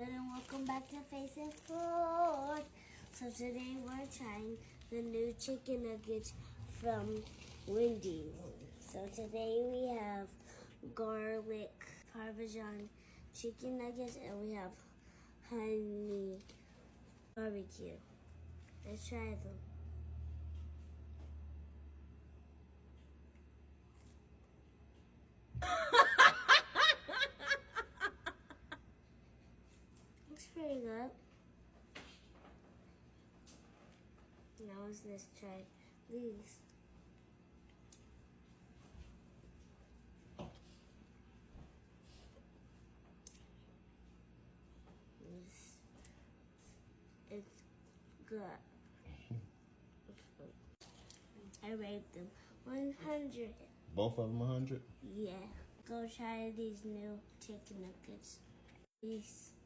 And welcome back to Face and Food. So today we're trying the new chicken nuggets from Wendy. So today we have garlic parmesan chicken nuggets and we have honey barbecue. Let's try them. Looks pretty good. Now let's try these. It's good. I rate them 100. Both of them 100? Yeah. Go try these new chicken nuggets. Peace.